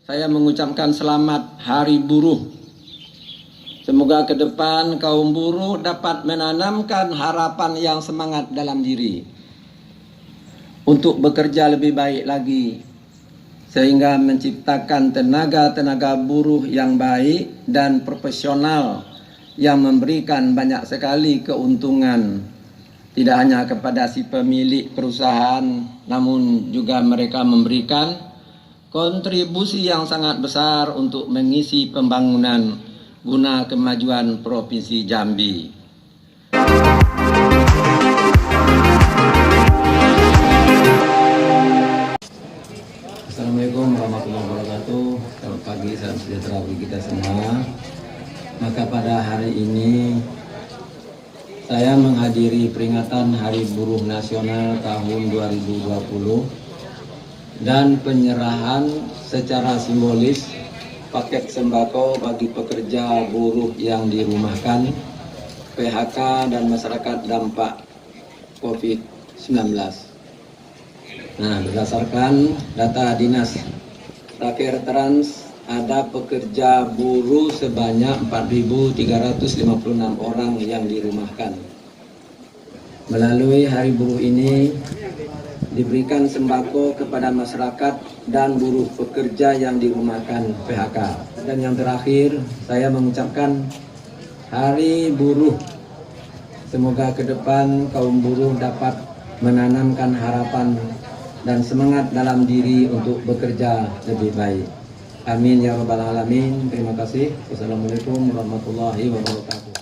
saya mengucapkan selamat Hari Buruh. Semoga ke depan kaum buruh dapat menanamkan harapan yang semangat dalam diri untuk bekerja lebih baik lagi, sehingga menciptakan tenaga-tenaga buruh yang baik dan profesional yang memberikan banyak sekali keuntungan, tidak hanya kepada si pemilik perusahaan, namun juga mereka memberikan kontribusi yang sangat besar untuk mengisi pembangunan guna kemajuan Provinsi Jambi. Assalamualaikum warahmatullahi wabarakatuh. Selamat pagi, salam sejahtera bagi kita semua. Maka pada hari ini saya menghadiri peringatan Hari Buruh Nasional tahun 2020 dan penyerahan secara simbolis paket sembako bagi pekerja buruh yang dirumahkan, PHK dan masyarakat dampak COVID-19. Nah, berdasarkan data Dinas Rakyat Trans, ada pekerja buruh sebanyak 4.356 orang yang dirumahkan. Melalui Hari Buruh ini diberikan sembako kepada masyarakat dan buruh pekerja yang dirumahkan PHK. Dan yang terakhir, saya mengucapkan Hari Buruh. Semoga ke depan kaum buruh dapat menanamkan harapan dan semangat dalam diri untuk bekerja lebih baik. Amin ya rabbal alamin. Terima kasih. Wassalamualaikum warahmatullahi wabarakatuh.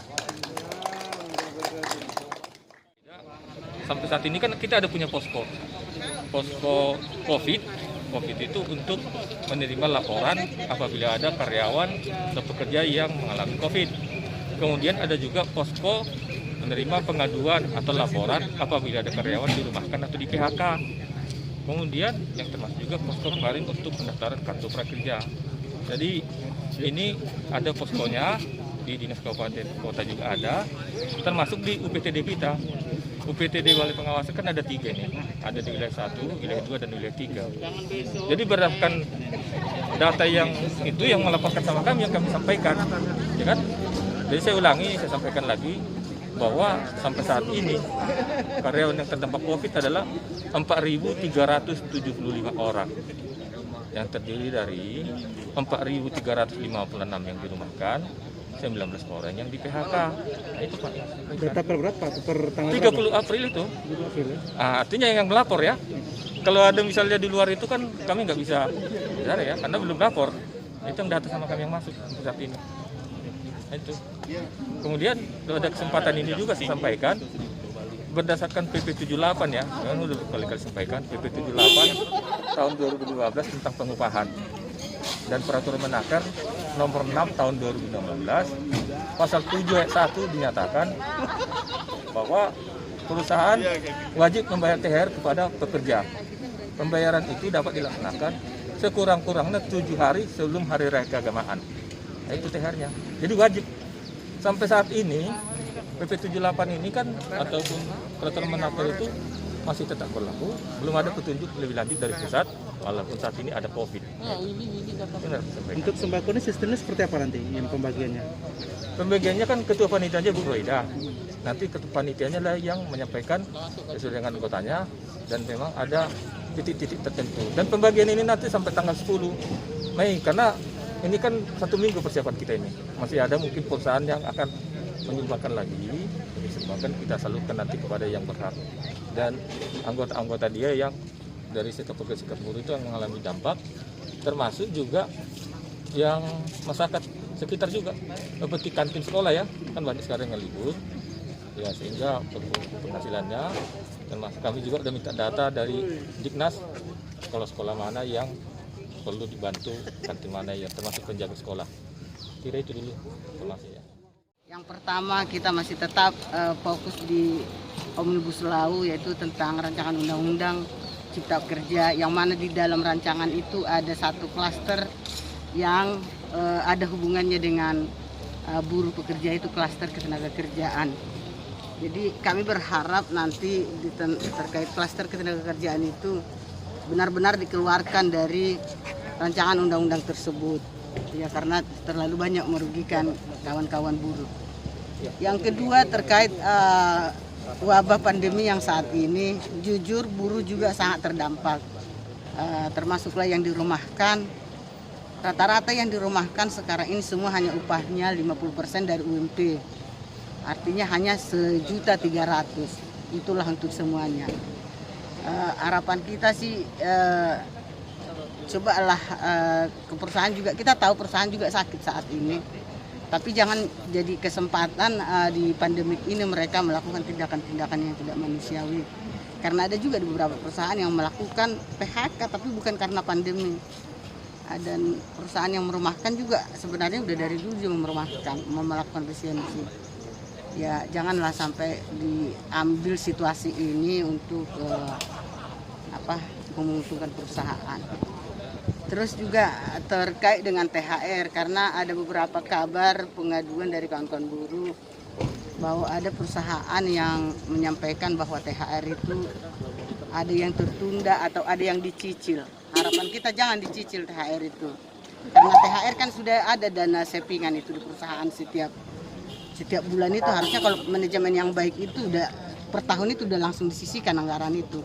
Sampai saat ini kan kita ada punya posko COVID itu untuk menerima laporan apabila ada karyawan atau pekerja yang mengalami COVID. Kemudian ada juga posko menerima pengaduan atau laporan apabila ada karyawan dirumahkan atau di PHK. Kemudian yang termasuk juga posko kemarin untuk pendaftaran kartu prakerja. Jadi ini ada poskonya di Dinas Kabupaten Kota juga ada, termasuk di UPTD kita. UPTD Wali Pengawasan kan ada 3 nih, ada di wilayah 1, wilayah 2, dan wilayah 3. Jadi berdasarkan data yang itu yang melaporkan sama kami, yang kami sampaikan, ya kan? Jadi saya ulangi, saya sampaikan lagi bahwa sampai saat ini karyawan yang terdampak COVID adalah 4.375 orang, yang terdiri dari 4.356 yang dirumahkan, 19 orang yang di PHK. Nah, itu Pak. Data per berapa? Per tanggal 30 April itu. Artinya yang melapor ya. Kalau ada misalnya di luar itu kan kami nggak bisa bicara ya, karena belum lapor. Itu yang data sama kami yang masuk saat ini. Nah, itu. Kemudian pada kesempatan ini juga saya sampaikan berdasarkan PP 78 ya, kan udah berkali-kali sampaikan PP 78 tahun 2015 tentang pengupahan dan peraturan Menaker nomor 6 tahun 2016 pasal 7 ayat 1 dinyatakan bahwa perusahaan wajib membayar THR kepada pekerja. Pembayaran itu dapat dilaksanakan sekurang-kurangnya 7 hari sebelum hari raya keagamaan. Nah, itu THR-nya. Jadi wajib. Sampai saat ini PP 78 ini kan ataupun peraturan Menaker itu masih tetap berlaku, belum ada petunjuk lebih lanjut dari pusat, walaupun saat ini ada COVID. Untuk sembako ini sistemnya seperti apa nanti yang pembagiannya? Pembagiannya kan ketua panitianya Bu Roida. Nanti ketua panitianya lah yang menyampaikan sesuai dengan anggotanya, dan memang ada titik-titik tertentu. Dan pembagian ini nanti sampai tanggal 10 Mei, karena ini kan 1 minggu persiapan kita ini. Masih ada mungkin perusahaan yang akan menyumbangkan lagi, disebabkan kita salurkan nanti kepada yang berhak. Dan anggota-anggota dia yang dari sektor buruh itu yang mengalami dampak, termasuk juga yang masyarakat sekitar juga, seperti kantin sekolah ya, kan banyak sekarang yang libur, ya sehingga penghasilannya. Dan kami juga sudah minta data dari Dignas, sekolah-sekolah mana yang perlu dibantu, kantin mana yang termasuk penjaga sekolah. Kira itu dulu informasinya. Yang pertama, kita masih tetap fokus di Omnibus Law, yaitu tentang rancangan undang-undang Cipta Kerja, yang mana di dalam rancangan itu ada satu klaster yang ada hubungannya dengan buruh pekerja, itu klaster ketenagakerjaan. Jadi kami berharap nanti terkait klaster ketenagakerjaan itu benar-benar dikeluarkan dari rancangan undang-undang tersebut. Ya karena terlalu banyak merugikan kawan-kawan buruh. Yang kedua terkait wabah pandemi yang saat ini, jujur buruh juga sangat terdampak. Termasuklah yang dirumahkan. Rata-rata yang dirumahkan sekarang ini semua hanya upahnya 50% dari UMP. Artinya hanya 1.300.000. Itulah untuk semuanya. Harapan kita sih cobalah ke perusahaan juga, kita tahu perusahaan juga sakit saat ini, tapi jangan jadi kesempatan di pandemik ini mereka melakukan tindakan-tindakan yang tidak manusiawi, karena ada juga di beberapa perusahaan yang melakukan PHK tapi bukan karena pandemi. Dan perusahaan yang merumahkan juga sebenarnya udah dari dulu juga melakukan efisiensi. Ya janganlah sampai diambil situasi ini untuk menguntungkan perusahaan. Terus juga terkait dengan THR, karena ada beberapa kabar pengaduan dari kawan-kawan buruh bahwa ada perusahaan yang menyampaikan bahwa THR itu ada yang tertunda atau ada yang dicicil. Harapan kita jangan dicicil THR itu, karena THR kan sudah ada dana saving-an itu di perusahaan setiap bulan itu. Harusnya kalau manajemen yang baik itu udah per tahun itu udah langsung disisihkan anggaran itu.